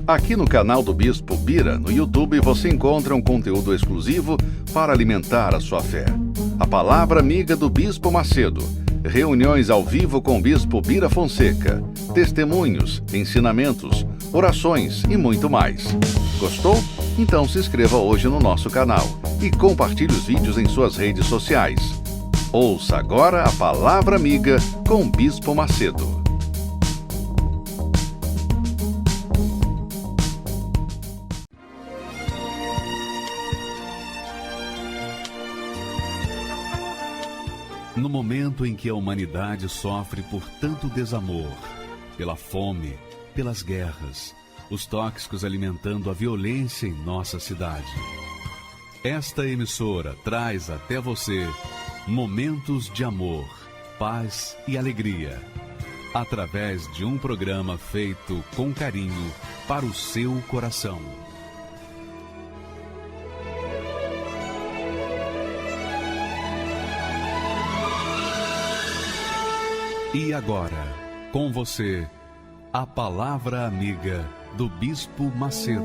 Aqui no canal do Bispo Bira, no YouTube, você encontra um conteúdo exclusivo para alimentar a sua fé. A Palavra Amiga do Bispo Macedo. Reuniões ao vivo com o Bispo Bira Fonseca. Testemunhos, ensinamentos, orações e muito mais. Gostou? Então se inscreva hoje no nosso canal e compartilhe os vídeos em suas redes sociais. Ouça agora a Palavra Amiga com o Bispo Macedo. No momento em que a humanidade sofre por tanto desamor, pela fome, pelas guerras, os tóxicos alimentando a violência em nossa cidade, esta emissora traz até você momentos de amor, paz e alegria, através de um programa feito com carinho para o seu coração. E agora, com você, a Palavra Amiga do Bispo Macedo.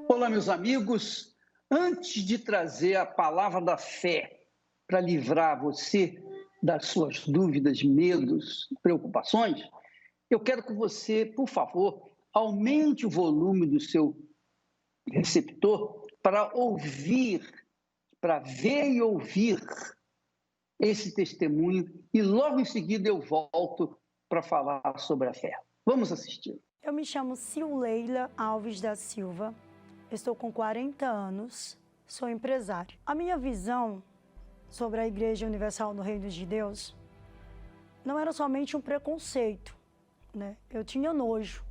Olá, meus amigos. Antes de trazer a palavra da fé para livrar você das suas dúvidas, medos, preocupações, eu quero que você, por favor, aumente o volume do seu receptor para ouvir, para ver e ouvir esse testemunho e logo em seguida eu volto para falar sobre a fé. Vamos assistir. Eu me chamo Silleila Alves da Silva, estou com 40 anos, sou empresária. A minha visão sobre a Igreja Universal no Reino de Deus não era somente um preconceito, né? Eu tinha nojo.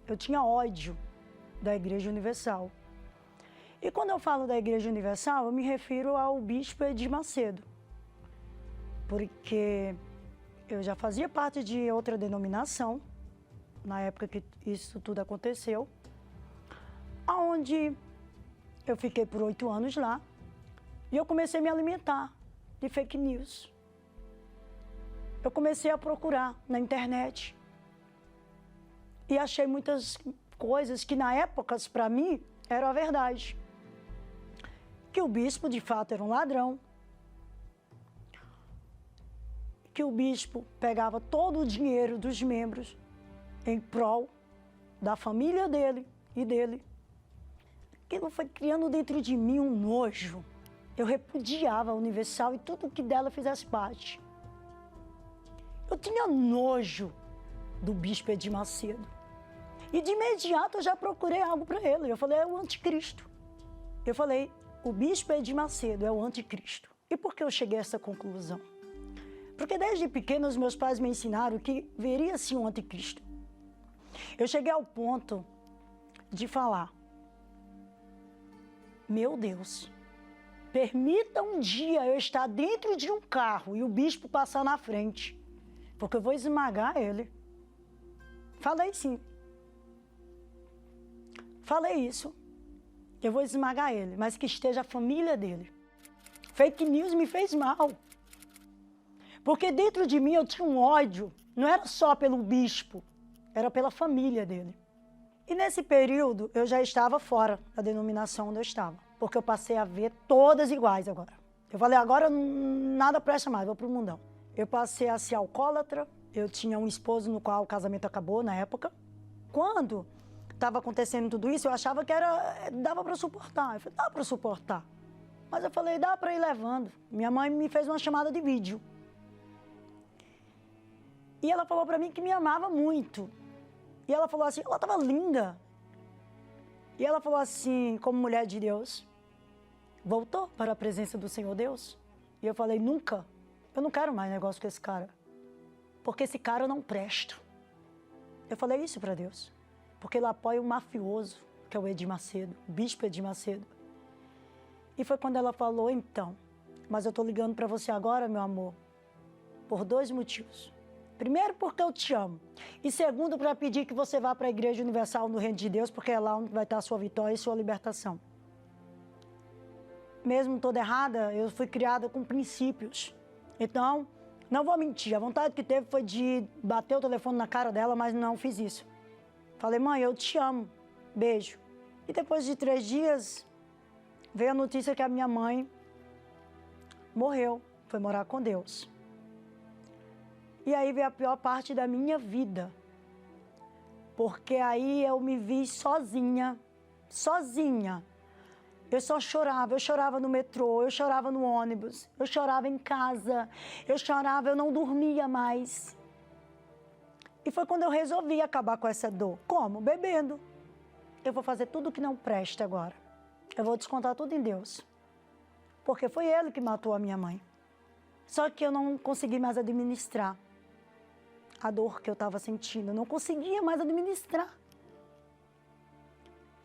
Eu tinha ódio da Igreja Universal. E quando eu falo da Igreja Universal, eu me refiro ao Bispo Edir Macedo, porque eu já fazia parte de outra denominação, na época que isso tudo aconteceu, onde eu fiquei por 8 anos lá, e eu comecei a me alimentar de fake news. Eu comecei a procurar na internet, e achei muitas coisas que, na época, para mim, eram a verdade. Que o bispo, de fato, era um ladrão. Que o bispo pegava todo o dinheiro dos membros em prol da família dele e dele. Aquilo foi criando dentro de mim um nojo. Eu repudiava a Universal e tudo que dela fizesse parte. Eu tinha nojo do Bispo Edir Macedo. E de imediato eu já procurei algo para ele. Eu falei, é o anticristo. Eu falei, o Bispo Edir Macedo é o anticristo. E por que eu cheguei a essa conclusão? Porque desde pequeno os meus pais me ensinaram que veria sim um anticristo. Eu cheguei ao ponto de falar, meu Deus, permita um dia eu estar dentro de um carro e o bispo passar na frente, porque eu vou esmagar ele. Falei sim. Falei isso. Eu vou esmagar ele, mas que esteja a família dele. Fake news me fez mal. Porque dentro de mim eu tinha um ódio, não era só pelo bispo, era pela família dele. E nesse período eu já estava fora da denominação onde eu estava, porque eu passei a ver todas iguais agora. Eu falei, agora nada presta mais, vou pro mundão. Eu passei a ser alcoólatra, eu tinha um esposo no qual o casamento acabou na época. Quando estava acontecendo tudo isso, eu achava que dava para suportar. Eu falei, dá para suportar. Mas eu falei, dá para ir levando. Minha mãe me fez uma chamada de vídeo. E ela falou para mim que me amava muito. E ela falou assim, ela estava linda. E ela falou assim, como mulher de Deus, voltou para a presença do Senhor Deus? E eu falei, nunca. Eu não quero mais negócio com esse cara. Porque esse cara eu não presto. Eu falei isso para Deus. Porque ele apoia o mafioso, que é o Edir Macedo, o Bispo Edir Macedo. E foi quando ela falou, então, mas eu estou ligando para você agora, meu amor, por 2 motivos. Primeiro, porque eu te amo. E segundo, para pedir que você vá para a Igreja Universal no Reino de Deus, porque é lá onde vai estar a sua vitória e sua libertação. mesmo toda errada, eu fui criada com princípios. Então, não vou mentir, a vontade que teve foi de bater o telefone na cara dela, mas não fiz isso. Falei, mãe, eu te amo, beijo. E depois de 3 dias, veio a notícia que a minha mãe morreu, foi morar com Deus. E aí veio a pior parte da minha vida, porque aí eu me vi sozinha. Eu só chorava, eu chorava no metrô, eu chorava no ônibus, eu chorava em casa, eu chorava, eu não dormia mais. E foi quando eu resolvi acabar com essa dor. Como? Bebendo. Eu vou fazer tudo que não presta agora. Eu vou descontar tudo em Deus. Porque foi Ele que matou a minha mãe. Só que eu não consegui mais administrar a dor que eu estava sentindo. Eu não conseguia mais administrar.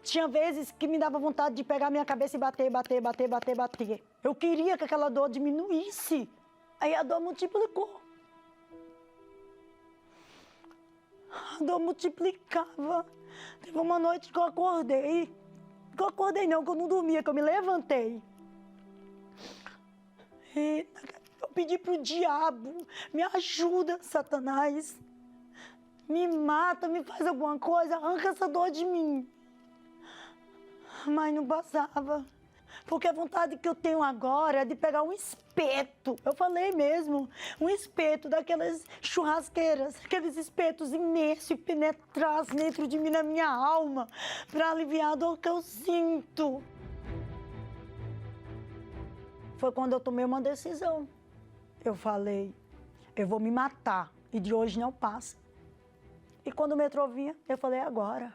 Tinha vezes que me dava vontade de pegar minha cabeça e bater. Eu queria que aquela dor diminuísse. Aí a dor multiplicou. A dor multiplicava. Teve uma noite que eu acordei. Que eu não dormia, que eu me levantei. E eu pedi pro diabo, me ajuda, Satanás. Me mata, me faz alguma coisa, arranca essa dor de mim. Mas não passava. Porque a vontade que eu tenho agora é de pegar um espeto. Eu falei mesmo, um espeto daquelas churrasqueiras, aqueles espetos imensos e penetrassem dentro de mim, na minha alma, para aliviar a dor que eu sinto. Foi quando eu tomei uma decisão. Eu falei, eu vou me matar e de hoje não passa. E quando o metrô vinha, eu falei, agora.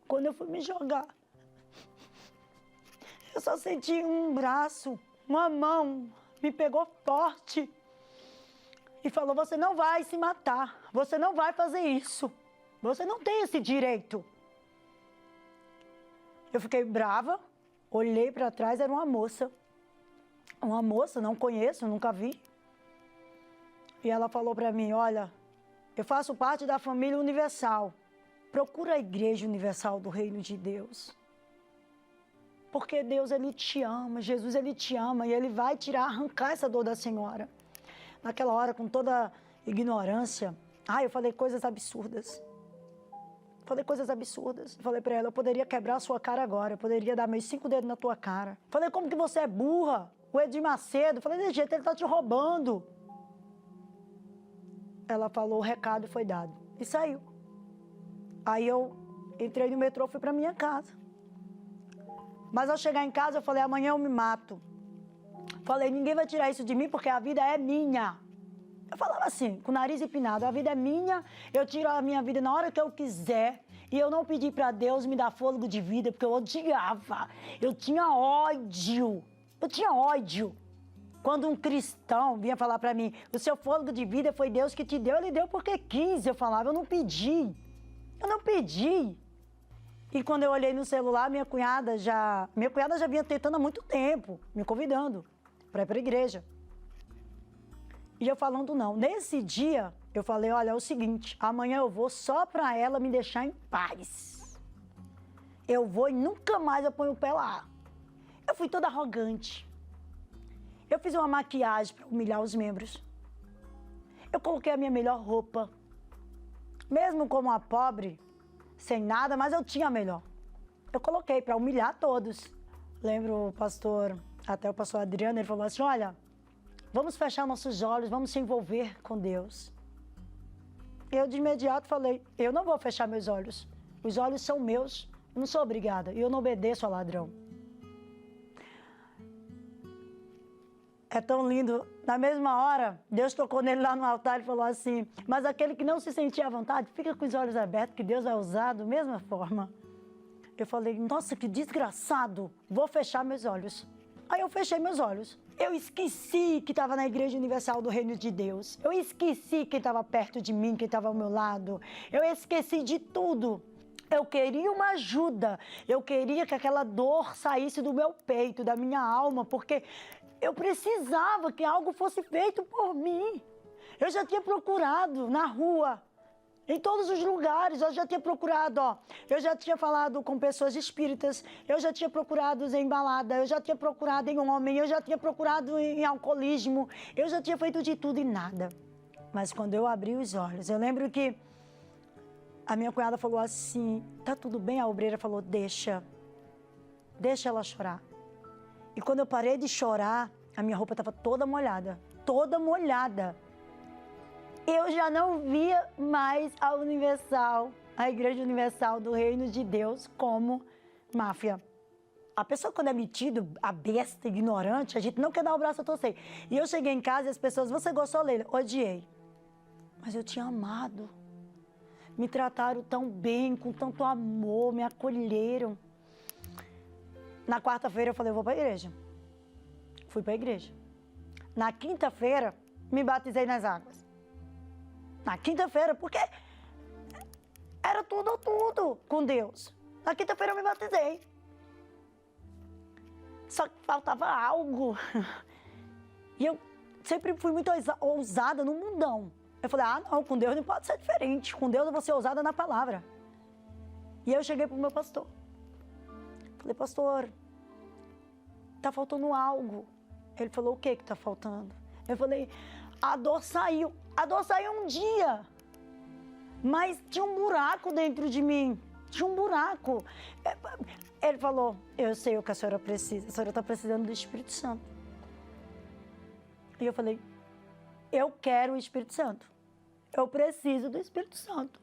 Quando eu fui me jogar, eu só senti um braço, uma mão, me pegou forte e falou, você não vai se matar, você não vai fazer isso, você não tem esse direito. Eu fiquei brava, olhei para trás, era uma moça, não conheço, nunca vi. E ela falou para mim, olha, eu faço parte da família universal, procura a Igreja Universal do Reino de Deus. Porque Deus, Ele te ama, Jesus, Ele te ama e Ele vai arrancar essa dor da senhora. Naquela hora, com toda ignorância, eu falei coisas absurdas. Falei para ela, eu poderia quebrar a sua cara agora, eu poderia dar meus 5 dedos na tua cara. Falei, como que você é burra? O Edir Macedo, falei, de jeito, ele tá te roubando. Ela falou, o recado foi dado e saiu. Aí eu entrei no metrô, fui para minha casa. Mas ao chegar em casa, eu falei, amanhã eu me mato. Falei, ninguém vai tirar isso de mim porque a vida é minha. Eu falava assim, com o nariz empinado, a vida é minha, eu tiro a minha vida na hora que eu quiser. E eu não pedi para Deus me dar fôlego de vida, porque eu odiava. Eu tinha ódio. Quando um cristão vinha falar para mim, o seu fôlego de vida foi Deus que te deu, Ele deu porque quis. Eu falava, eu não pedi. E quando eu olhei no celular, minha cunhada já vinha tentando há muito tempo, me convidando para ir para a igreja. E eu falando não. Nesse dia, eu falei, olha, é o seguinte, amanhã eu vou só para ela me deixar em paz. Eu vou e nunca mais eu ponho o pé lá. Eu fui toda arrogante. Eu fiz uma maquiagem para humilhar os membros. Eu coloquei a minha melhor roupa. Mesmo como uma pobre, sem nada, mas eu tinha a melhor. Eu coloquei para humilhar todos. Lembro o pastor Adriano, ele falou assim, olha, vamos fechar nossos olhos, vamos se envolver com Deus. Eu de imediato falei, eu não vou fechar meus olhos. Os olhos são meus, eu não sou obrigada, e eu não obedeço ao ladrão. É tão lindo. Na mesma hora, Deus tocou nele lá no altar e falou assim, mas aquele que não se sentia à vontade, fica com os olhos abertos, que Deus vai usar da mesma forma. Eu falei, nossa, que desgraçado, vou fechar meus olhos. Aí eu fechei meus olhos. Eu esqueci que estava na Igreja Universal do Reino de Deus. Eu esqueci quem estava perto de mim, quem estava ao meu lado. Eu esqueci de tudo. Eu queria uma ajuda. Eu queria que aquela dor saísse do meu peito, da minha alma, porque eu precisava que algo fosse feito por mim. Eu já tinha procurado na rua, Em todos os lugares, eu já tinha procurado, ó, eu já tinha falado com pessoas espíritas, eu já tinha procurado em balada, eu já tinha procurado em homem, eu já tinha procurado em alcoolismo, eu já tinha feito de tudo e nada. Mas quando eu abri os olhos, eu lembro que a minha cunhada falou assim, tá tudo bem? A obreira falou, deixa ela chorar. E quando eu parei de chorar, a minha roupa estava toda molhada, toda molhada. Eu já não via mais a Universal, a Igreja Universal do Reino de Deus como máfia. A pessoa quando é metido, a besta, ignorante, a gente não quer dar o braço a torcer. E eu cheguei em casa e as pessoas, você gostou, Leila? Odiei. Mas eu tinha amado. Me trataram tão bem, com tanto amor, me acolheram. Na quarta-feira eu falei, eu vou para a igreja. Fui para a igreja. Na quinta-feira, me batizei nas águas. Na quinta-feira, porque era tudo ou tudo com Deus. Na quinta-feira eu me batizei. Só que faltava algo. E eu sempre fui muito ousada no mundão. Eu falei, não, com Deus não pode ser diferente. Com Deus eu vou ser ousada na palavra. E eu cheguei pro meu pastor. Falei, pastor, tá faltando algo. Ele falou, o que tá faltando? Eu falei, a dor saiu. A dor saiu um dia. Mas tinha um buraco dentro de mim. Tinha um buraco. Ele falou, eu sei o que a senhora precisa. A senhora está precisando do Espírito Santo. E eu falei, eu quero o Espírito Santo. Eu preciso do Espírito Santo.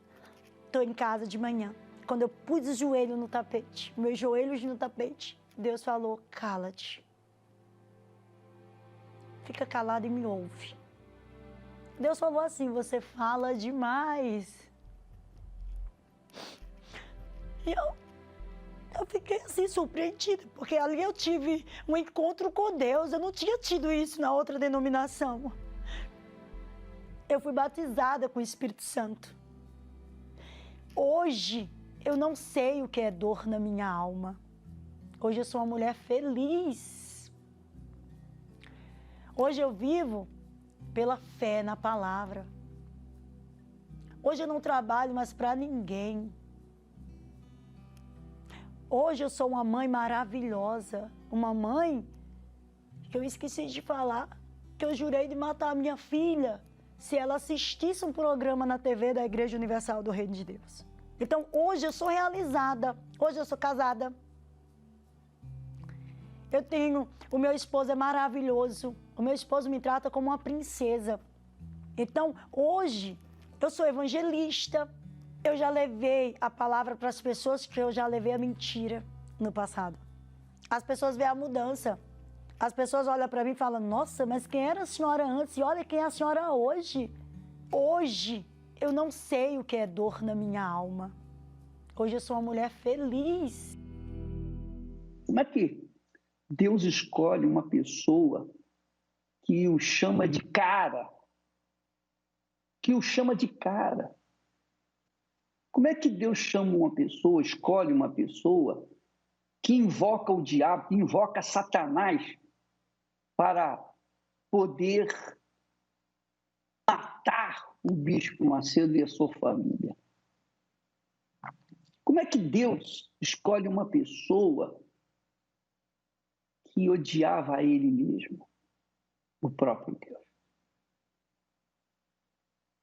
Estou em casa de manhã. Quando eu pus o joelho no tapete, meus joelhos no tapete, Deus falou, cala-te. Fica calado e me ouve. Deus falou assim, você fala demais. E eu fiquei assim surpreendida, porque ali eu tive um encontro com Deus. Eu não tinha tido isso na outra denominação. Eu fui batizada com o Espírito Santo. Hoje, eu não sei o que é dor na minha alma. Hoje eu sou uma mulher feliz. Hoje eu vivo pela fé na palavra. Hoje eu não trabalho mais para ninguém. Hoje eu sou uma mãe maravilhosa. Uma mãe que eu esqueci de falar, que eu jurei de matar a minha filha se ela assistisse um programa na TV da Igreja Universal do Reino de Deus. Então, hoje eu sou realizada, hoje eu sou casada. Eu tenho, o meu esposo é maravilhoso, o meu esposo me trata como uma princesa. Então, hoje, eu sou evangelista, eu já levei a palavra para as pessoas que eu já levei a mentira no passado. As pessoas veem a mudança. As pessoas olham para mim e falam, nossa, mas quem era a senhora antes? E olha quem é a senhora hoje. Hoje, eu não sei o que é dor na minha alma. Hoje eu sou uma mulher feliz. Como é que Deus escolhe uma pessoa que o chama de cara? Que o chama de cara? Como é que Deus chama uma pessoa, escolhe uma pessoa que invoca o diabo, que invoca Satanás para poder matar o Bispo Macedo e a sua família? Como é que Deus escolhe uma pessoa que odiava a ele mesmo, o próprio Deus?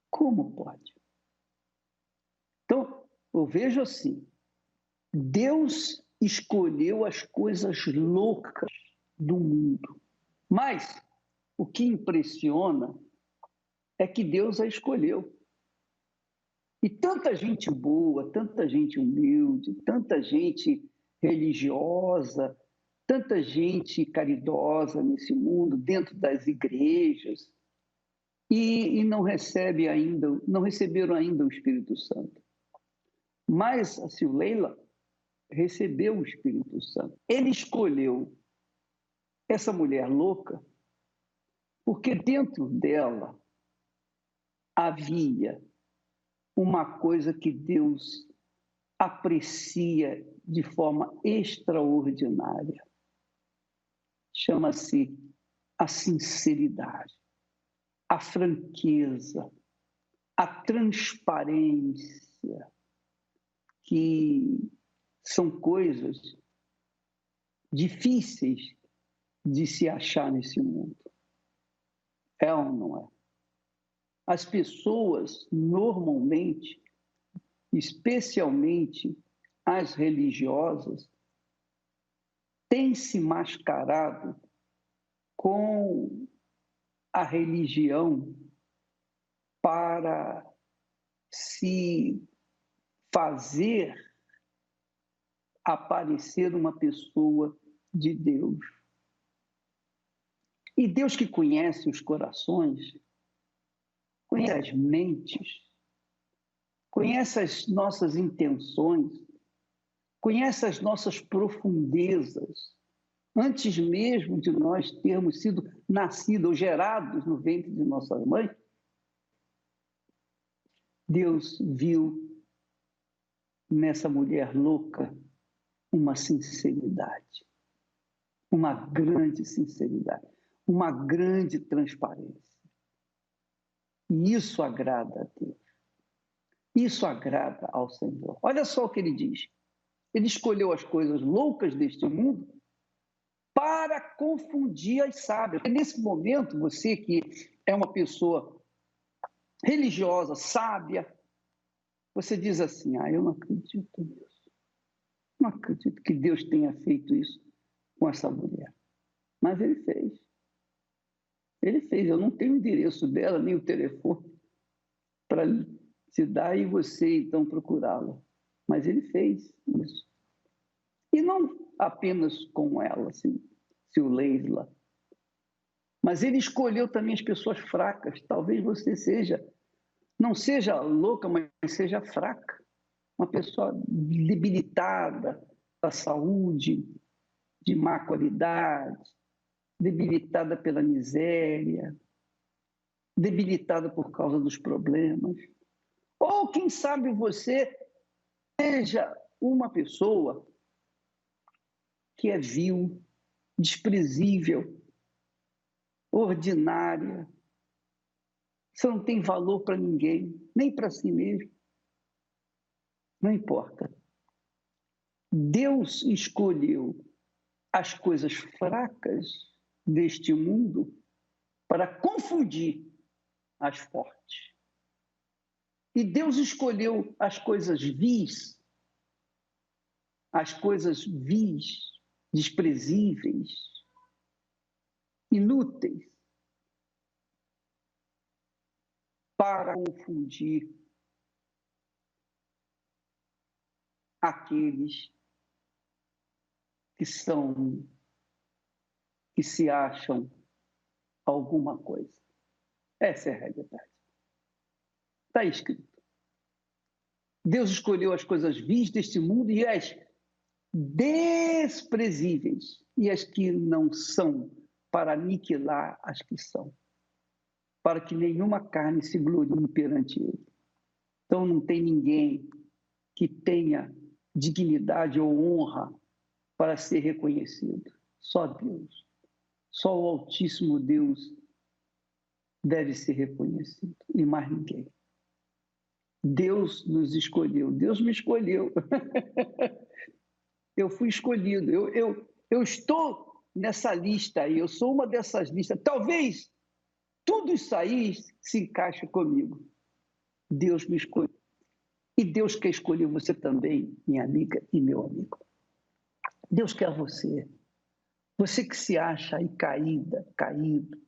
Como pode? Então, eu vejo assim, Deus escolheu as coisas loucas do mundo, mas o que impressiona é que Deus a escolheu. E tanta gente boa, tanta gente humilde, tanta gente religiosa, tanta gente caridosa nesse mundo, dentro das igrejas, e não receberam ainda o Espírito Santo. Mas a Leila recebeu o Espírito Santo. Ele escolheu essa mulher louca porque dentro dela havia uma coisa que Deus aprecia de forma extraordinária. Chama-se a sinceridade, a franqueza, a transparência, que são coisas difíceis de se achar nesse mundo. É ou não é? As pessoas, normalmente, especialmente as religiosas, têm se mascarado com a religião para se fazer aparecer uma pessoa de Deus. E Deus, que conhece os corações, conhece as mentes, conhece as nossas intenções, conhece as nossas profundezas, antes mesmo de nós termos sido nascidos ou gerados no ventre de nossa mãe. Deus viu nessa mulher louca uma sinceridade, uma grande sinceridade, uma grande transparência. E isso agrada a Deus. Isso agrada ao Senhor. Olha só o que ele diz. Ele escolheu as coisas loucas deste mundo para confundir as sábias. E nesse momento, você que é uma pessoa religiosa, sábia, você diz assim: eu não acredito nisso. Não acredito que Deus tenha feito isso com essa mulher. Mas ele fez. Ele fez. Eu não tenho o endereço dela, nem o telefone para te dar e você, então, procurá-la. Mas ele fez isso. E não apenas com ela, seu Leila, mas ele escolheu também as pessoas fracas. Talvez você não seja louca, mas seja fraca. Uma pessoa debilitada da saúde, de má qualidade, debilitada pela miséria, debilitada por causa dos problemas. Ou, quem sabe, você seja uma pessoa que é vil, desprezível, ordinária. Você não tem valor para ninguém, nem para si mesmo. Não importa. Deus escolheu as coisas fracas deste mundo para confundir as fortes. E Deus escolheu as coisas vis, desprezíveis, inúteis, para confundir aqueles que se acham alguma coisa. Essa é a realidade. Está escrito. Deus escolheu as coisas vis deste mundo e as desprezíveis e as que não são, para aniquilar as que são, para que nenhuma carne se glorie perante ele. Então não tem ninguém que tenha dignidade ou honra para ser reconhecido. Só Deus. Só o Altíssimo Deus deve ser reconhecido, e mais ninguém. Deus nos escolheu, Deus me escolheu. Eu fui escolhido, eu estou nessa lista aí, eu sou uma dessas listas. Talvez tudo isso aí se encaixe comigo. Deus me escolheu. E Deus quer escolher você também, minha amiga e meu amigo. Deus quer você. Você que se acha aí caído,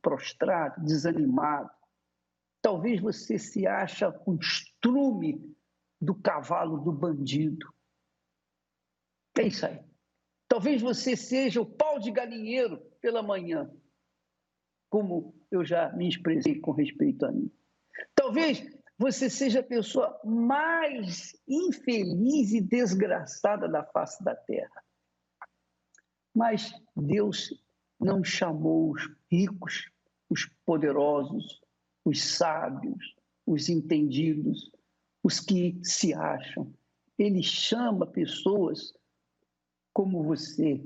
prostrado, desanimado. Talvez você se acha o estrume do cavalo do bandido. É isso aí. Talvez você seja o pau de galinheiro pela manhã, como eu já me expressei com respeito a mim. Talvez você seja a pessoa mais infeliz e desgraçada da face da terra. Mas Deus não chamou os ricos, os poderosos, os sábios, os entendidos, os que se acham. Ele chama pessoas como você,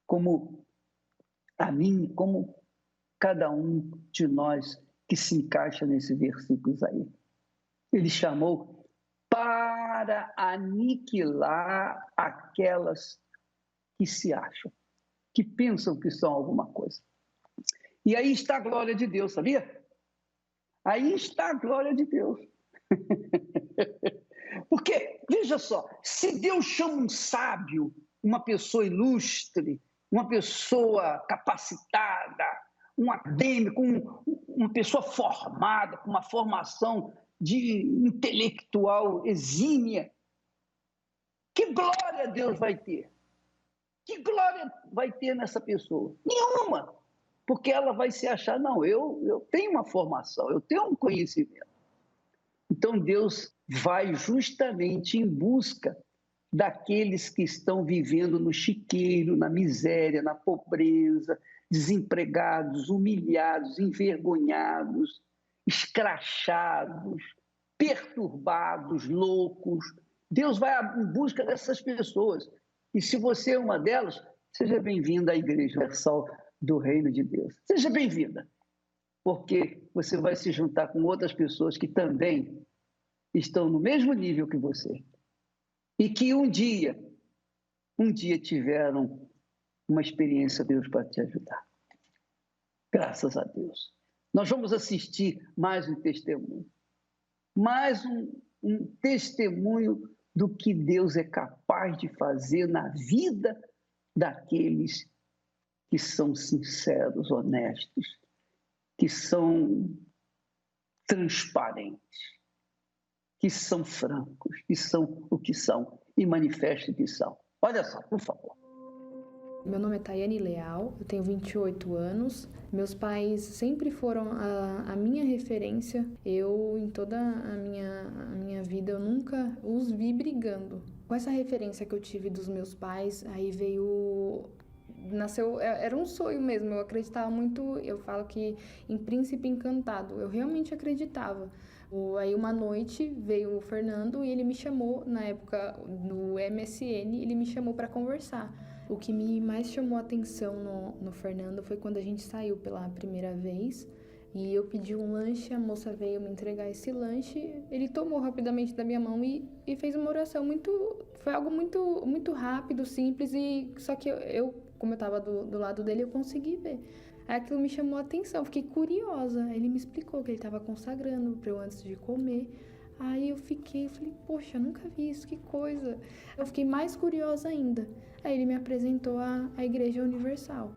como a mim, como cada um de nós que se encaixa nesses versículos aí. Ele chamou para aniquilar aquelas que se acham, que pensam que são alguma coisa. E aí está a glória de Deus, sabia? Aí está a glória de Deus. Porque, veja só, se Deus chama um sábio, uma pessoa ilustre, uma pessoa capacitada, um acadêmico, uma pessoa formada, com uma formação de intelectual exímia, que glória Deus vai ter? Que glória vai ter nessa pessoa? Nenhuma! Porque ela vai se achar, não, eu tenho uma formação, eu tenho um conhecimento. Então Deus vai justamente em busca daqueles que estão vivendo no chiqueiro, na miséria, na pobreza, desempregados, humilhados, envergonhados, escrachados, perturbados, loucos. Deus vai em busca dessas pessoas. E se você é uma delas, seja bem-vinda à Igreja Universal do Reino de Deus. Seja bem-vinda, porque você vai se juntar com outras pessoas que também estão no mesmo nível que você e que um dia tiveram uma experiência de Deus para te ajudar. Graças a Deus. Nós vamos assistir mais um testemunho. Mais um testemunho do que Deus é capaz de fazer na vida daqueles que são sinceros, honestos, que são transparentes, que são francos, que são o que são e manifestam o que são. Olha só, por favor. Meu nome é Tayane Leal, eu tenho 28 anos. Meus pais sempre foram a minha referência. Eu, em toda a minha vida, eu nunca os vi brigando. Com essa referência que eu tive dos meus pais, aí nasceu, era um sonho mesmo, eu acreditava muito, eu falo que em Príncipe Encantado, eu realmente acreditava. Aí uma noite veio o Fernando e ele me chamou, na época do MSN, ele me chamou para conversar. O que me mais chamou a atenção no Fernando foi quando a gente saiu pela primeira vez e eu pedi um lanche, a moça veio me entregar esse lanche, ele tomou rapidamente da minha mão e fez uma oração foi algo muito rápido, simples, só que eu como eu estava do lado dele, eu consegui ver. Aí aquilo me chamou a atenção, fiquei curiosa. Ele me explicou que ele estava consagrando para eu antes de comer. Aí eu falei, poxa, nunca vi isso, que coisa. Eu fiquei mais curiosa ainda. Aí ele me apresentou a Igreja Universal.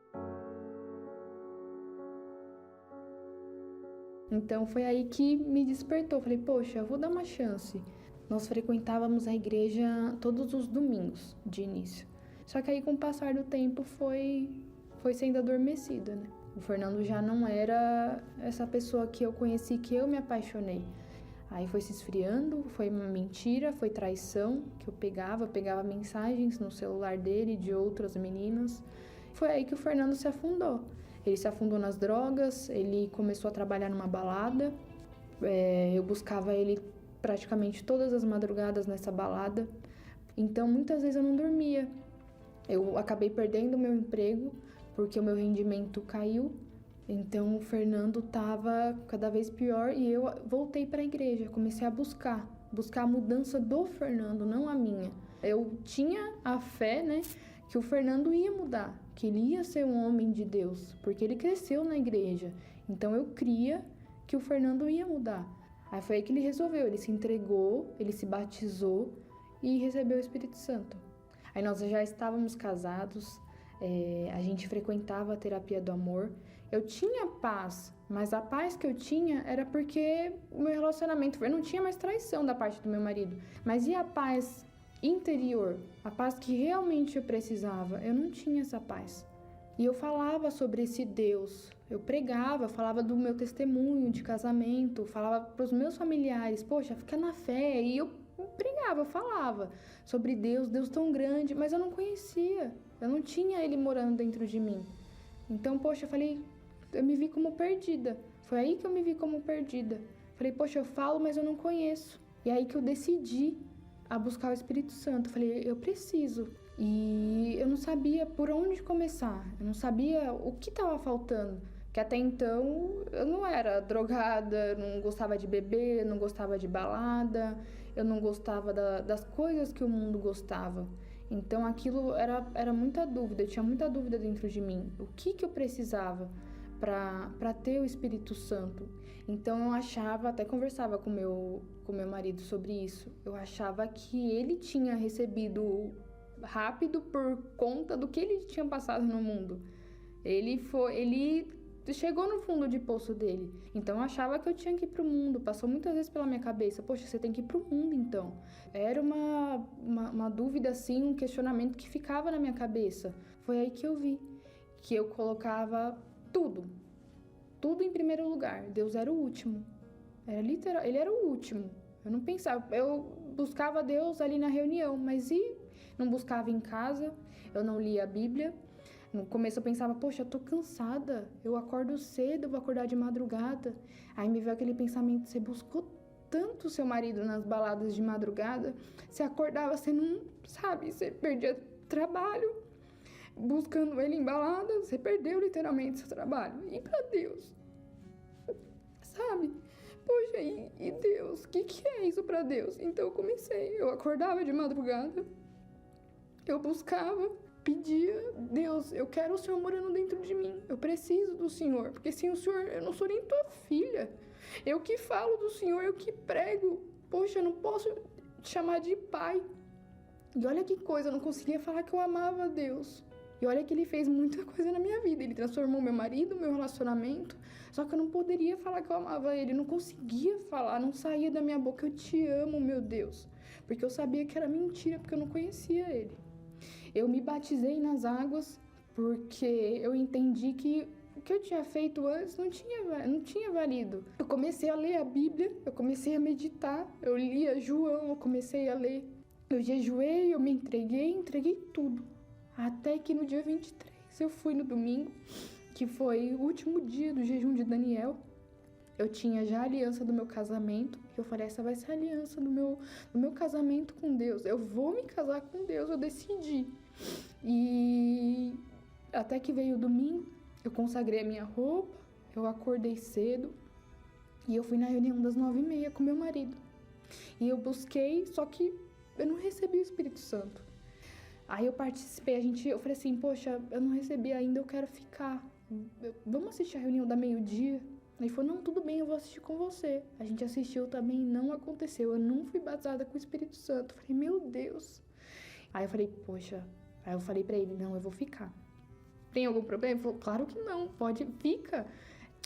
Então foi aí que me despertou. Falei, poxa, eu vou dar uma chance. Nós frequentávamos a igreja todos os domingos, de início. Só que aí, com o passar do tempo, foi sendo adormecida, né? O Fernando já não era essa pessoa que eu conheci, que eu me apaixonei. Aí foi se esfriando, foi uma mentira, foi traição, que eu pegava mensagens no celular dele de outras meninas. Foi aí que o Fernando se afundou. Ele se afundou nas drogas, ele começou a trabalhar numa balada. Eu buscava ele praticamente todas as madrugadas nessa balada. Então, muitas vezes eu não dormia. Eu acabei perdendo o meu emprego porque o meu rendimento caiu. Então o Fernando estava cada vez pior e eu voltei para a igreja. Comecei a buscar a mudança do Fernando, não a minha. Eu tinha a fé, né, que o Fernando ia mudar, que ele ia ser um homem de Deus, porque ele cresceu na igreja. Então eu cria que o Fernando ia mudar. Aí foi aí que ele resolveu, ele se entregou, ele se batizou e recebeu o Espírito Santo. Aí nós já estávamos casados, a gente frequentava a terapia do amor. Eu tinha paz, mas a paz que eu tinha era porque o meu relacionamento, eu não tinha mais traição da parte do meu marido. Mas e a paz interior, a paz que realmente eu precisava? Eu não tinha essa paz. E eu falava sobre esse Deus, eu pregava, falava do meu testemunho de casamento, falava para os meus familiares, poxa, fica na fé, e eu pregava, eu falava sobre Deus tão grande, mas eu não conhecia, eu não tinha ele morando dentro de mim. Então, poxa, eu me vi como perdida, foi aí que eu me vi como perdida. Falei, poxa, eu falo, mas eu não conheço. E aí que eu decidi a buscar o Espírito Santo, falei, eu preciso. E eu não sabia por onde começar, eu não sabia o que estava faltando, que até então eu não era drogada, não gostava de beber, não gostava de balada, eu não gostava das coisas que o mundo gostava. Então aquilo era muita dúvida, eu tinha muita dúvida dentro de mim. O que eu precisava para ter o Espírito Santo? Então eu achava, até conversava com meu marido sobre isso, eu achava que ele tinha recebido rápido por conta do que ele tinha passado no mundo. Ele chegou no fundo de poço dele. Então eu achava que eu tinha que ir pro mundo. Passou muitas vezes pela minha cabeça. Poxa, você tem que ir pro mundo então. Era uma dúvida assim, um questionamento que ficava na minha cabeça. Foi aí que eu vi que eu colocava tudo em primeiro lugar. Deus era o último. Era literal, ele era o último. Eu não pensava, eu buscava Deus ali na reunião, mas não buscava em casa, eu não lia a Bíblia. No começo eu pensava, poxa, eu tô cansada, eu acordo cedo, eu vou acordar de madrugada. Aí me veio aquele pensamento, você buscou tanto seu marido nas baladas de madrugada, você acordava, você não, sabe, você perdia trabalho. Buscando ele em balada, você perdeu literalmente seu trabalho. E pra Deus? Sabe? Poxa, e Deus? O que é isso pra Deus? Então eu acordava de madrugada, eu buscava, pedia, Deus, eu quero o Senhor morando dentro de mim, eu preciso do Senhor, porque sem o Senhor eu não sou nem tua filha, eu que falo do Senhor, eu que prego, poxa, eu não posso te chamar de pai. E olha que coisa, eu não conseguia falar que eu amava a Deus. E olha que ele fez muita coisa na minha vida. Ele transformou meu marido, meu relacionamento. Só que eu não poderia falar que eu amava ele. Não conseguia falar, não saía da minha boca. Eu te amo, meu Deus. Porque eu sabia que era mentira, porque eu não conhecia ele. Eu me batizei nas águas porque eu entendi que o que eu tinha feito antes não tinha valido. Eu comecei a ler a Bíblia, eu comecei a meditar. Eu lia João, eu comecei a ler. Eu jejuei, eu me entreguei tudo. Até que no dia 23 eu fui no domingo, que foi o último dia do jejum de Daniel. Eu tinha já a aliança do meu casamento. Eu falei, essa vai ser a aliança do meu casamento com Deus. Eu vou me casar com Deus, eu decidi. E até que veio o domingo, eu consagrei a minha roupa, eu acordei cedo e eu fui na reunião das 9h30 com meu marido. E eu busquei, só que eu não recebi o Espírito Santo. Aí eu participei, eu falei assim, poxa, eu não recebi ainda, eu quero ficar. Vamos assistir a reunião da meio-dia? Ele falou, não, tudo bem, eu vou assistir com você. A gente assistiu também, não aconteceu, eu não fui batizada com o Espírito Santo. Eu falei, meu Deus. Aí eu falei, poxa, aí eu falei pra ele, não, eu vou ficar. Tem algum problema? Ele falou, claro que não, fica.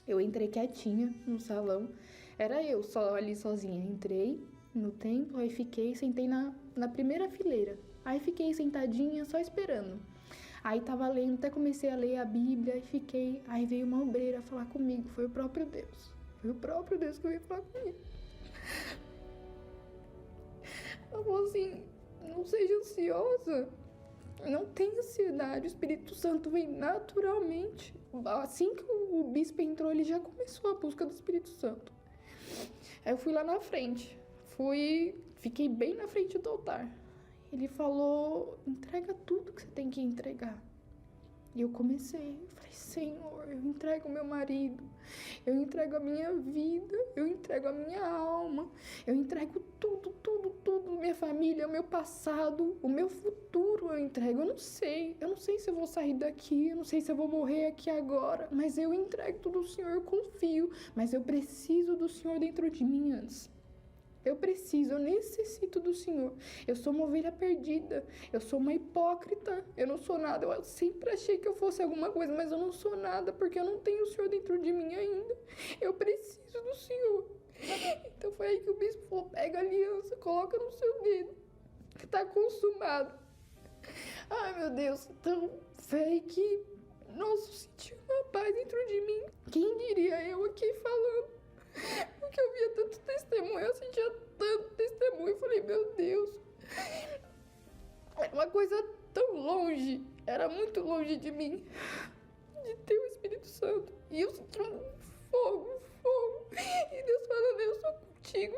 Eu entrei quietinha no salão, era eu só ali sozinha. Entrei no templo, aí fiquei, sentei na primeira fileira. Aí fiquei sentadinha, só esperando. Aí tava lendo, até comecei a ler a Bíblia e fiquei. Aí veio uma obreira falar comigo, foi o próprio Deus. Foi o próprio Deus que veio falar comigo. Ela falou assim, não seja ansiosa, não tenha ansiedade, o Espírito Santo vem naturalmente. Assim que o bispo entrou, ele já começou a busca do Espírito Santo. Aí eu fui lá na frente, fiquei bem na frente do altar. Ele falou, entrega tudo que você tem que entregar. E eu comecei, falei, Senhor, eu entrego o meu marido, eu entrego a minha vida, eu entrego a minha alma, eu entrego tudo, minha família, o meu passado, o meu futuro eu entrego. Eu não sei se eu vou sair daqui, eu não sei se eu vou morrer aqui agora, mas eu entrego tudo ao Senhor, eu confio, mas eu preciso do Senhor dentro de mim antes. Eu necessito do Senhor. Eu sou uma ovelha perdida. Eu sou uma hipócrita. Eu não sou nada. Eu sempre achei que eu fosse alguma coisa, mas eu não sou nada porque eu não tenho o Senhor dentro de mim ainda. Eu preciso do Senhor. Então foi aí que o bispo falou, pega a aliança, coloca no seu dedo, que tá consumado. Ai, meu Deus. Então foi aí que, nossa, eu senti uma paz dentro de mim. Quem diria eu aqui falando? Porque eu via tanto testemunho, eu sentia tanto testemunho, eu falei, meu Deus, era uma coisa tão longe, era muito longe de mim, de ter o Espírito Santo. E eu senti um fogo, e Deus falando, eu sou contigo.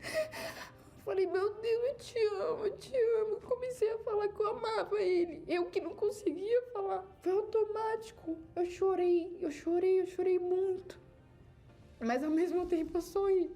Eu falei, meu Deus, eu te amo. Comecei a falar falar que eu amava ele. Eu que não conseguia falar. Foi automático. Eu chorei muito. Mas ao mesmo tempo eu sorri.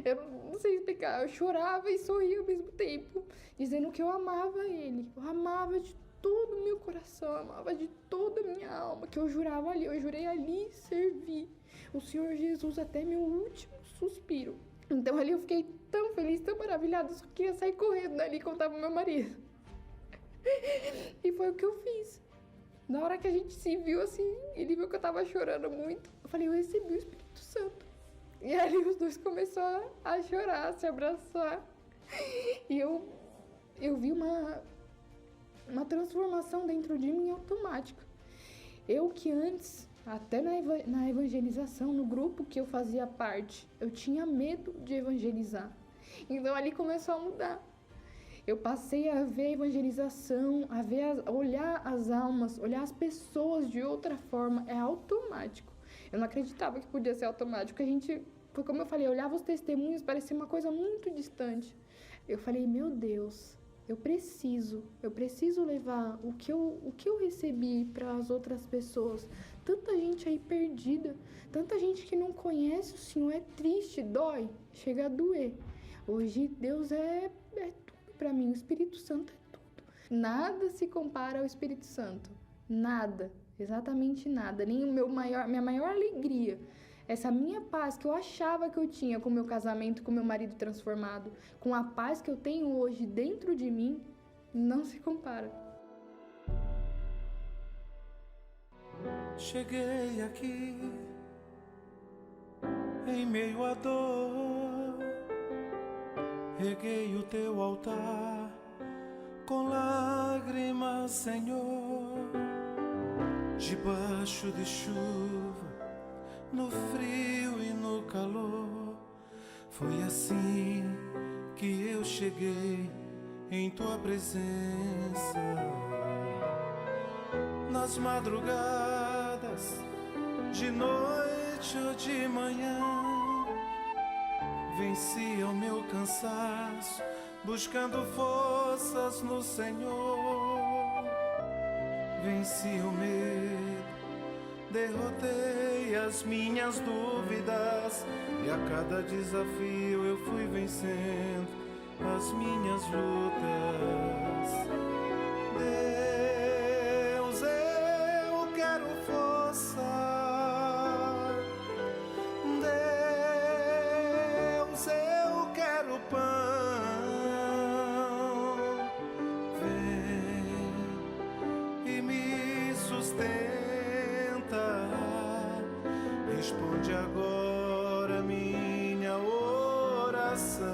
Eu não sei explicar. Eu chorava e sorria ao mesmo tempo, dizendo que eu amava ele. Eu amava de todo o meu coração, eu amava de toda a minha alma, que eu jurei ali servir o Senhor Jesus até meu último suspiro. Então ali eu fiquei tão feliz, tão maravilhada, eu só queria sair correndo dali e contar pro meu marido. E foi o que eu fiz. Na hora que a gente se viu assim, ele viu que eu tava chorando muito, eu falei, eu recebi o Espírito Santo. E ali os dois começaram a chorar, a se abraçar. E eu vi uma transformação dentro de mim automática. Eu que antes, até na evangelização, no grupo que eu fazia parte, eu tinha medo de evangelizar. Então ali começou a mudar. Eu passei a ver a evangelização, a olhar as almas, olhar as pessoas de outra forma. É automático. Eu não acreditava que podia ser automático. Foi como eu falei, eu olhava os testemunhos, parecia uma coisa muito distante. Eu falei, meu Deus, eu preciso levar o que eu recebi para as outras pessoas. Tanta gente aí perdida, tanta gente que não conhece o Senhor, é triste, dói, chega a doer. Hoje Deus é tudo para mim, o Espírito Santo é tudo. Nada se compara ao Espírito Santo, nada, exatamente nada, nem minha maior alegria. Essa minha paz que eu achava que eu tinha com o meu casamento, com o meu marido transformado, com a paz que eu tenho hoje dentro de mim, não se compara. Cheguei aqui em meio à dor, reguei o teu altar com lágrimas, Senhor, debaixo de chuva, no frio e no calor. Foi assim que eu cheguei em tua presença. Nas madrugadas, de noite ou de manhã, vencia o meu cansaço, buscando forças no Senhor. Venci o medo, derrotei as minhas dúvidas, e a cada desafio eu fui vencendo as minhas lutas. Deus, eu quero força. Deus, eu quero pão. Vem e me sustenta. Responde agora minha oração.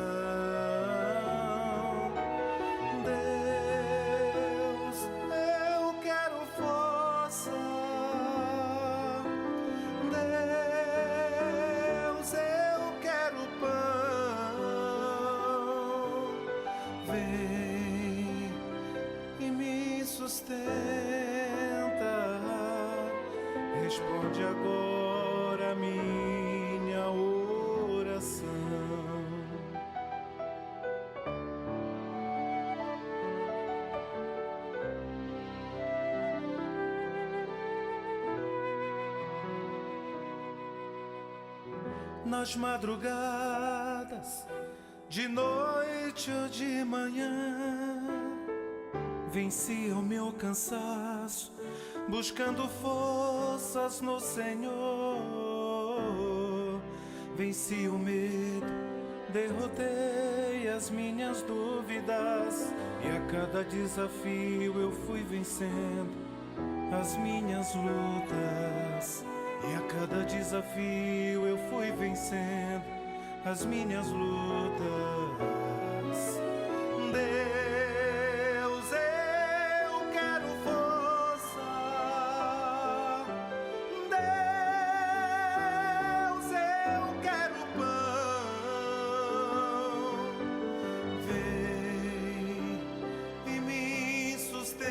Deus, eu quero força. Deus, eu quero pão. Vem e me sustenta. Responde agora minha oração. Nas madrugadas, de noite ou de manhã, vencia o meu cansaço, buscando forças no Senhor. Venci o medo, derrotei as minhas dúvidas, e a cada desafio eu fui vencendo as minhas lutas. E a cada desafio eu fui vencendo as minhas lutas. Deus, eu quero força. Deus, eu quero pão. Vem e me sustenta.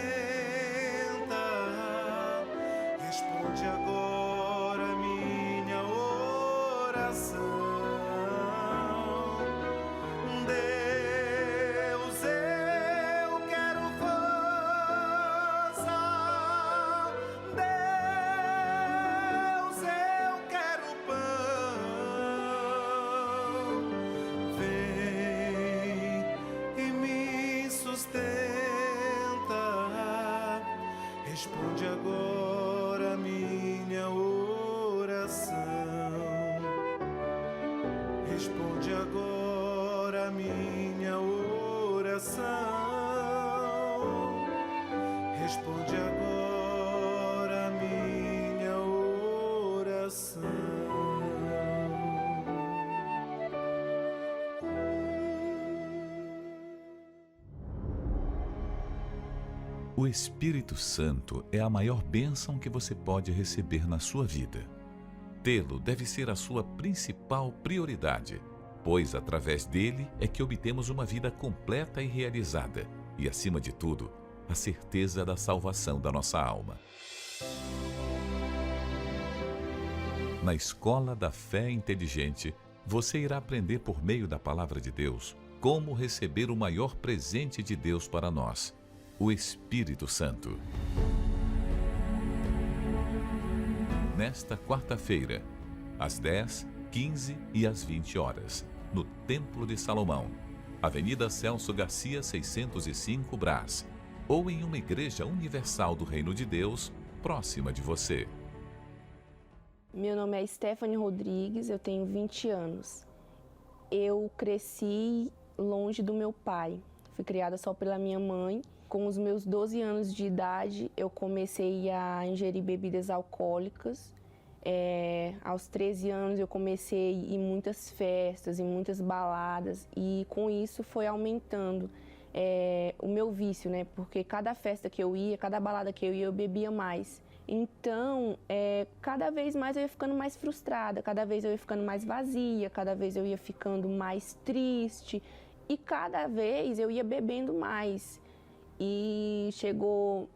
Responde agora minha oração. Deus, Responde agora a minha oração. Responde agora a minha oração. Responde agora a minha oração. O Espírito Santo é a maior bênção que você pode receber na sua vida. Tê-lo deve ser a sua principal prioridade, pois através dele é que obtemos uma vida completa e realizada e, acima de tudo, a certeza da salvação da nossa alma. Na Escola da Fé Inteligente, você irá aprender por meio da Palavra de Deus como receber o maior presente de Deus para nós, o Espírito Santo. Nesta quarta-feira, às 10, 15 e às 20 horas, no Templo de Salomão, Avenida Celso Garcia, 605 Brás, ou em uma igreja universal do Reino de Deus, próxima de você. Meu nome é Stephanie Rodrigues, eu tenho 20 anos. Eu cresci longe do meu pai, fui criada só pela minha mãe. Com os meus 12 anos de idade, eu comecei a ingerir bebidas alcoólicas. Aos 13 anos, eu comecei a ir em muitas festas, em muitas baladas, e com isso foi aumentando o meu vício, né? Porque cada festa que eu ia, cada balada que eu ia, eu bebia mais. Então, cada vez mais eu ia ficando mais frustrada, cada vez eu ia ficando mais vazia, cada vez eu ia ficando mais triste, e cada vez eu ia bebendo mais. E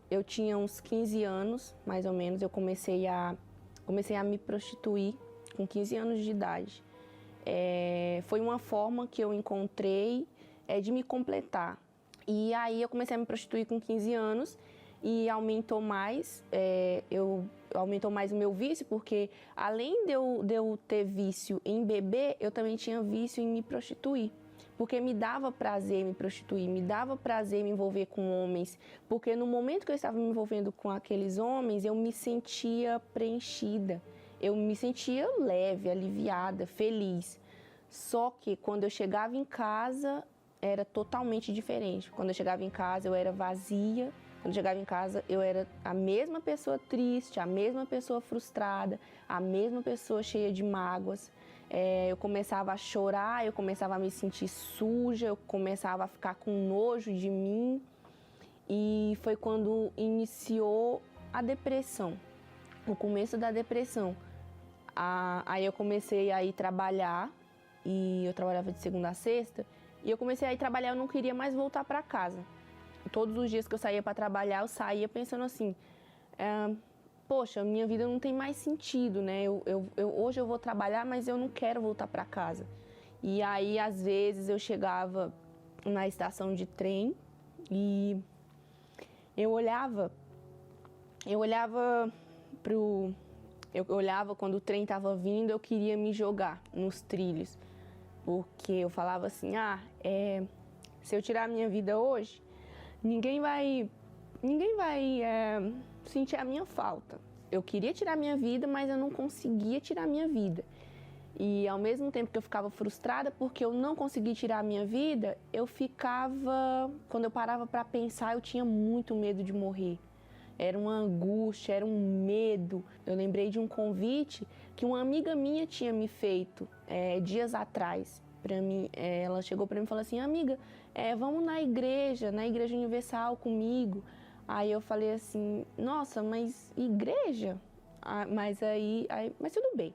eu tinha uns 15 anos, mais ou menos, eu comecei a me prostituir com 15 anos de idade. Foi uma forma que eu encontrei de me completar. E aí eu comecei a me prostituir com 15 anos e aumentou mais o meu vício, porque além de eu ter vício em beber, eu também tinha vício em me prostituir. Porque me dava prazer me prostituir, me dava prazer me envolver com homens, porque no momento que eu estava me envolvendo com aqueles homens, eu me sentia preenchida, eu me sentia leve, aliviada, feliz. Só que quando eu chegava em casa, era totalmente diferente. Quando eu chegava em casa, eu era vazia. Quando eu chegava em casa, eu era a mesma pessoa triste, a mesma pessoa frustrada, a mesma pessoa cheia de mágoas. Eu começava a chorar, eu começava a me sentir suja, eu começava a ficar com nojo de mim. E foi quando iniciou a depressão, o começo da depressão. Aí eu comecei a ir trabalhar, e eu trabalhava de segunda a sexta, e eu comecei a ir trabalhar, eu não queria mais voltar para casa. Todos os dias que eu saía para trabalhar, eu saía pensando assim, poxa, minha vida não tem mais sentido, né? Hoje eu vou trabalhar, mas eu não quero voltar para casa. E aí, às vezes, eu chegava na estação de trem e eu olhava quando o trem estava vindo, eu queria me jogar nos trilhos. Porque eu falava assim, se eu tirar a minha vida hoje, ninguém vai sentir a minha falta. Eu queria tirar a minha vida, mas eu não conseguia tirar a minha vida. E ao mesmo tempo que eu ficava frustrada porque eu não conseguia tirar a minha vida, quando eu parava para pensar, eu tinha muito medo de morrer. Era uma angústia, era um medo. Eu lembrei de um convite que uma amiga minha tinha me feito dias atrás. Para mim, ela chegou para mim e falou assim, amiga, vamos na Igreja Universal comigo. Aí eu falei assim, nossa, mas igreja? Mas tudo bem.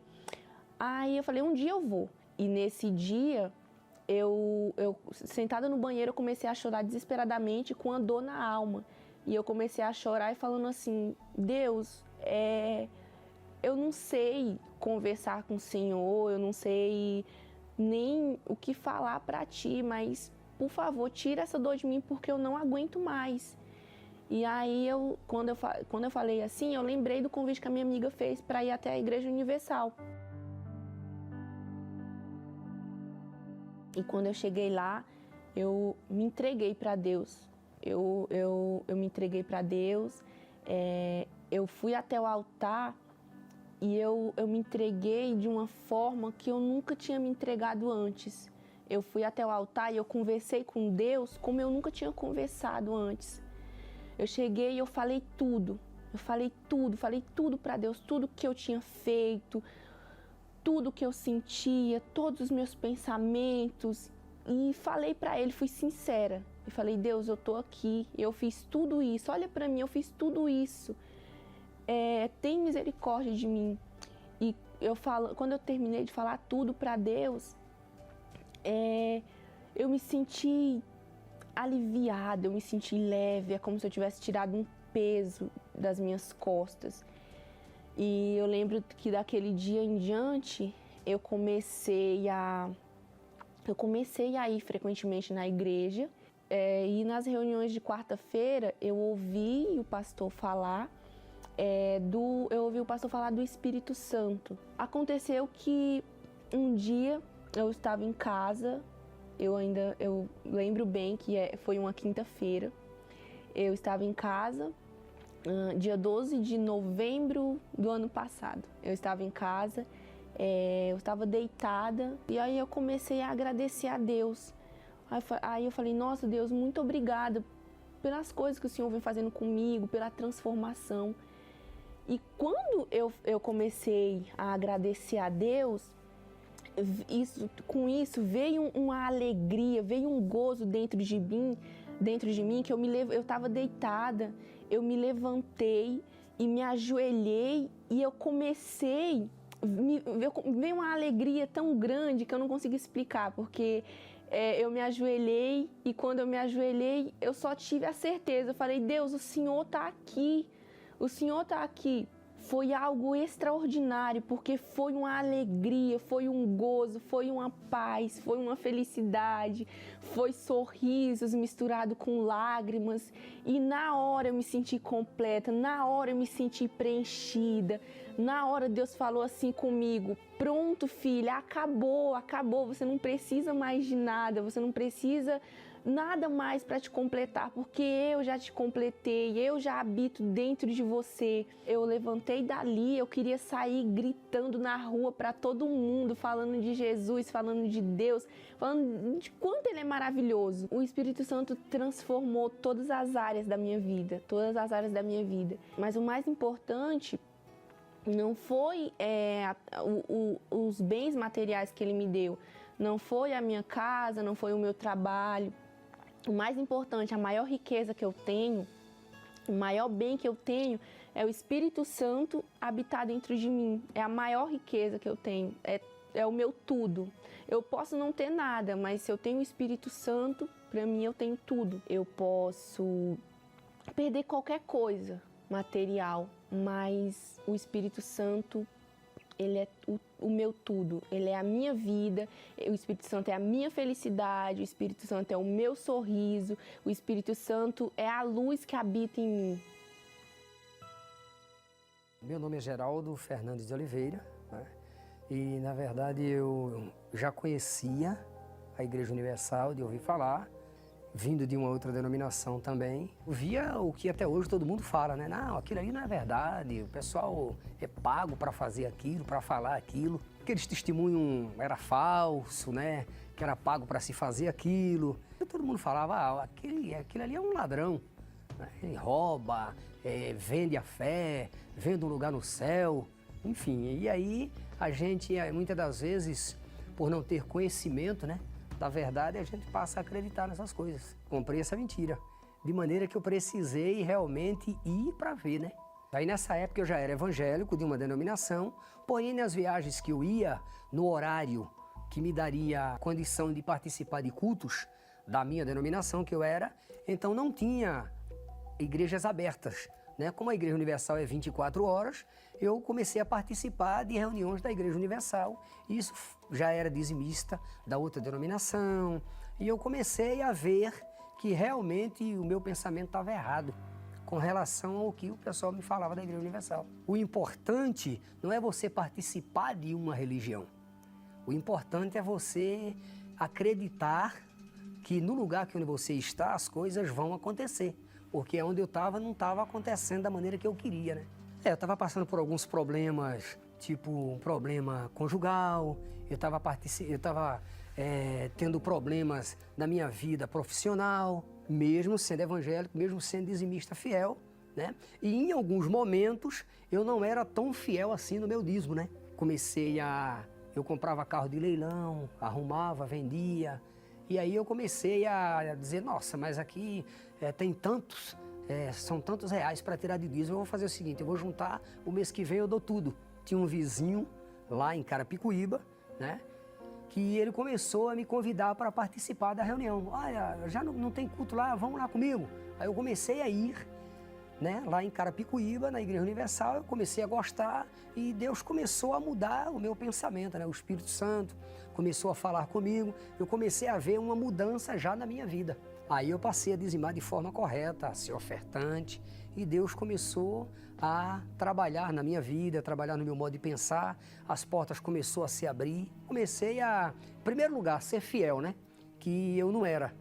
Aí eu falei, um dia eu vou. E nesse dia, eu sentada no banheiro, eu comecei a chorar desesperadamente com a dor na alma. E eu comecei a chorar e falando assim, Deus, eu não sei conversar com o Senhor, eu não sei nem o que falar para Ti, mas, por favor, tira essa dor de mim porque eu não aguento mais. E aí, quando eu falei assim, eu lembrei do convite que a minha amiga fez para ir até a Igreja Universal. E quando eu cheguei lá, eu me entreguei para Deus. Eu me entreguei para Deus, eu fui até o altar e eu me entreguei de uma forma que eu nunca tinha me entregado antes. Eu fui até o altar e eu conversei com Deus como eu nunca tinha conversado antes. Eu cheguei e eu falei tudo. Falei tudo para Deus, tudo que eu tinha feito, tudo que eu sentia, todos os meus pensamentos. E falei para Ele, fui sincera. E falei, Deus, eu tô aqui, eu fiz tudo isso, olha para mim, eu fiz tudo isso. Tem misericórdia de mim. E quando eu terminei de falar tudo para Deus, eu me senti aliviada, eu me senti leve, é como se eu tivesse tirado um peso das minhas costas. E eu lembro que daquele dia em diante, eu comecei a ir frequentemente na igreja, e nas reuniões de quarta-feira eu ouvi o pastor falar do Espírito Santo. Aconteceu que um dia eu estava em casa, eu lembro bem que foi uma quinta-feira, eu estava em casa, dia 12 de novembro do ano passado. Eu estava em casa, eu estava deitada e aí eu comecei a agradecer a Deus. Aí eu falei, nossa Deus, muito obrigada pelas coisas que o Senhor vem fazendo comigo, pela transformação. E quando eu comecei a agradecer a Deus, com isso veio uma alegria, veio um gozo dentro de mim, que eu estava deitada, eu me levantei e me ajoelhei e eu comecei, veio uma alegria tão grande que eu não consigo explicar, porque eu me ajoelhei e quando eu me ajoelhei eu só tive a certeza, eu falei, Deus, o Senhor está aqui, o Senhor está aqui. Foi algo extraordinário, porque foi uma alegria, foi um gozo, foi uma paz, foi uma felicidade, foi sorrisos misturado com lágrimas. E na hora eu me senti completa, na hora eu me senti preenchida. Na hora Deus falou assim comigo, pronto filha, acabou, você não precisa mais de nada, você não precisa nada mais para te completar, porque eu já te completei, eu já habito dentro de você. Eu levantei dali, eu queria sair gritando na rua para todo mundo, falando de Jesus, falando de Deus, falando de quanto Ele é maravilhoso. O Espírito Santo transformou todas as áreas da minha vida, Mas o mais importante não foi os bens materiais que Ele me deu, não foi a minha casa, não foi o meu trabalho. O mais importante, a maior riqueza que eu tenho, o maior bem que eu tenho é o Espírito Santo habitar dentro de mim. É a maior riqueza que eu tenho, é o meu tudo. Eu posso não ter nada, mas se eu tenho o Espírito Santo, para mim eu tenho tudo. Eu posso perder qualquer coisa material, mas o Espírito Santo, Ele é o meu tudo, Ele é a minha vida, o Espírito Santo é a minha felicidade, o Espírito Santo é o meu sorriso, o Espírito Santo é a luz que habita em mim. Meu nome é Geraldo Fernandes de Oliveira, né? E na verdade eu já conhecia a Igreja Universal, de ouvir falar, vindo de uma outra denominação também. Eu via o que até hoje todo mundo fala, né? Não, aquilo ali não é verdade, o pessoal é pago para fazer aquilo, para falar aquilo. Aqueles testemunhos era falso, né? Que era pago para se fazer aquilo. E todo mundo falava, aquele ali é um ladrão, né? Ele rouba, vende a fé, vende um lugar no céu, enfim. E aí a gente, muitas das vezes, por não ter conhecimento, né? Da verdade, a gente passa a acreditar nessas coisas. Comprei essa mentira, de maneira que eu precisei realmente ir para ver, né? Aí nessa época eu já era evangélico de uma denominação, porém nas viagens que eu ia, no horário que me daria condição de participar de cultos da minha denominação que eu era, então não tinha igrejas abertas, né? Como a Igreja Universal é 24 horas, eu comecei a participar de reuniões da Igreja Universal. Isso já era dizimista da outra denominação. E eu comecei a ver que realmente o meu pensamento estava errado com relação ao que o pessoal me falava da Igreja Universal. O importante não é você participar de uma religião. O importante é você acreditar que no lugar que onde você está as coisas vão acontecer. porque onde eu estava não estava acontecendo da maneira que eu queria, né? Eu estava passando por alguns problemas, tipo um problema conjugal, eu estava tendo problemas na minha vida profissional, mesmo sendo evangélico, mesmo sendo dizimista fiel, né? E em alguns momentos eu não era tão fiel assim no meu dízimo, né? Eu comprava carro de leilão, arrumava, vendia, e aí eu comecei a dizer, nossa, mas aqui tem são tantos reais para tirar de dízimo, eu vou fazer o seguinte, eu vou juntar, o mês que vem eu dou tudo. Tinha um vizinho lá em Carapicuíba, né, que ele começou a me convidar para participar da reunião. Olha, já não tem culto lá, vamos lá comigo. Aí eu comecei a ir, né, lá em Carapicuíba, na Igreja Universal, eu comecei a gostar e Deus começou a mudar o meu pensamento, né, o Espírito Santo começou a falar comigo, eu comecei a ver uma mudança já na minha vida. Aí eu passei a dizimar de forma correta, a ser ofertante, e Deus começou a trabalhar na minha vida, a trabalhar no meu modo de pensar, as portas começaram a se abrir. Comecei a, em primeiro lugar, ser fiel, né? Que eu não era.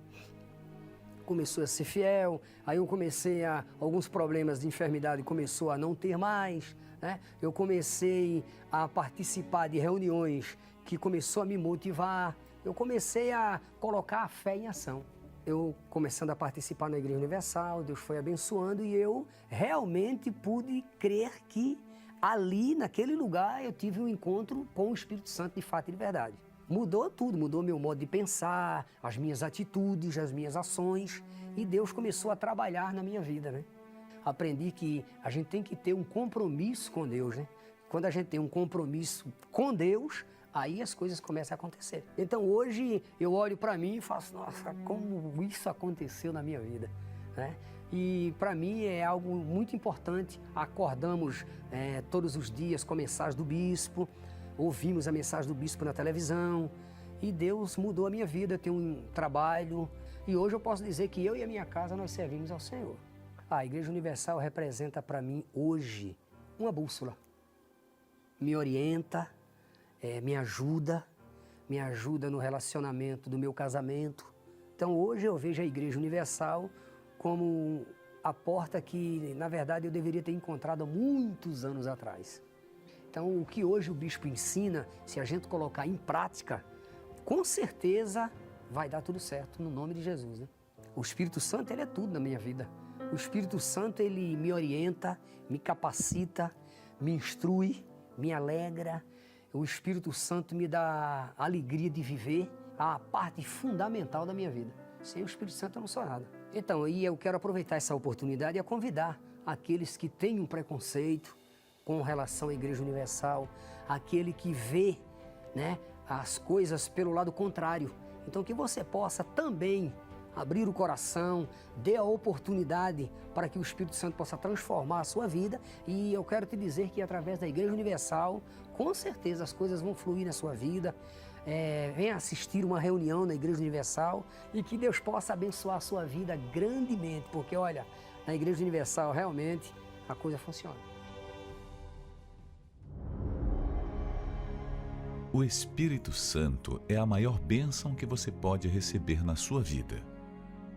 Começou a ser fiel, aí eu comecei alguns problemas de enfermidade começou a não ter mais, né? Eu comecei a participar de reuniões que começou a me motivar, eu comecei a colocar a fé em ação. Eu começando a participar na Igreja Universal, Deus foi abençoando e eu realmente pude crer que ali, naquele lugar, eu tive um encontro com o Espírito Santo de fato e de verdade. Mudou tudo, mudou meu modo de pensar, as minhas atitudes, as minhas ações e Deus começou a trabalhar na minha vida, né? Aprendi que a gente tem que ter um compromisso com Deus, né? Quando a gente tem um compromisso com Deus, aí as coisas começam a acontecer. Então hoje eu olho para mim e faço, nossa, como isso aconteceu na minha vida, né? E para mim é algo muito importante. Acordamos todos os dias com a mensagem do bispo, ouvimos a mensagem do bispo na televisão e Deus mudou a minha vida. Eu tenho um trabalho e hoje eu posso dizer que eu e a minha casa nós servimos ao Senhor. A Igreja Universal representa para mim hoje uma bússola. Me orienta, me ajuda no relacionamento do meu casamento. Então hoje eu vejo a Igreja Universal como a porta que, na verdade, eu deveria ter encontrado há muitos anos atrás. Então o que hoje o bispo ensina, se a gente colocar em prática, com certeza vai dar tudo certo, no nome de Jesus, né? O Espírito Santo, ele é tudo na minha vida. O Espírito Santo, ele me orienta, me capacita, me instrui, me alegra. O Espírito Santo me dá a alegria de viver a parte fundamental da minha vida. Sem o Espírito Santo eu não sou nada. Então, aí eu quero aproveitar essa oportunidade e convidar aqueles que têm um preconceito com relação à Igreja Universal, aquele que vê, né, as coisas pelo lado contrário. Então, que você possa também abrir o coração, dê a oportunidade para que o Espírito Santo possa transformar a sua vida. E eu quero te dizer que através da Igreja Universal, com certeza as coisas vão fluir na sua vida. Venha assistir uma reunião na Igreja Universal e que Deus possa abençoar a sua vida grandemente, porque olha, na Igreja Universal realmente a coisa funciona. O Espírito Santo é a maior bênção que você pode receber na sua vida.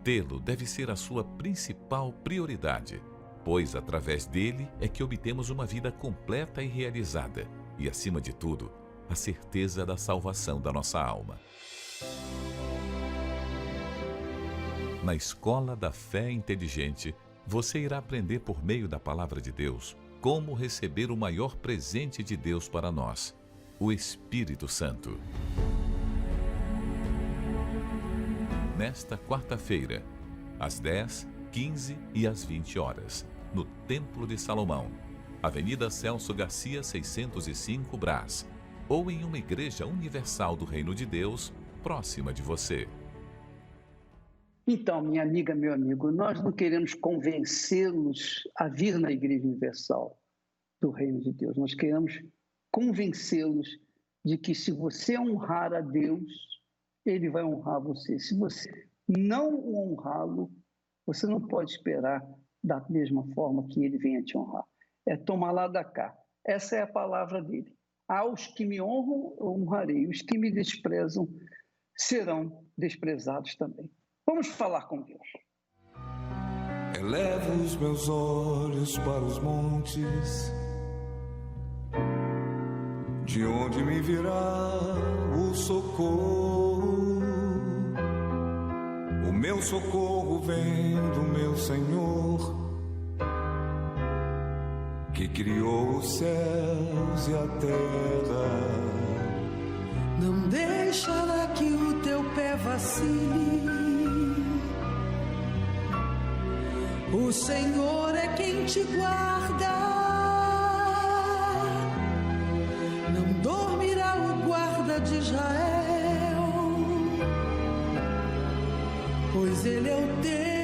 Tê-lo deve ser a sua principal prioridade, pois através dele é que obtemos uma vida completa e realizada e, acima de tudo, a certeza da salvação da nossa alma. Na Escola da Fé Inteligente, você irá aprender por meio da Palavra de Deus como receber o maior presente de Deus para nós, o Espírito Santo. Nesta quarta-feira, às 10, 15 e às 20 horas, no Templo de Salomão, Avenida Celso Garcia, 605, Brás, ou em uma igreja universal do Reino de Deus, próxima de você. Então, minha amiga, meu amigo, nós não queremos convencê-los a vir na Igreja Universal do Reino de Deus. Nós queremos convencê-los de que se você honrar a Deus, Ele vai honrar você. Se você não o honrá-lo, você não pode esperar da mesma forma que Ele venha te honrar. É tomar lá da cá. Essa é a palavra dele. Aos que me honram, eu honrarei. Os que me desprezam serão desprezados também. Vamos falar com Deus. Elevo os meus olhos para os montes, de onde me virá o socorro? O meu socorro vem do meu Senhor, que criou os céus e a terra. Não deixará que o teu pé vacile. O Senhor é quem te guarda. Não dormirá o guarda de Israel, pois ele é o teu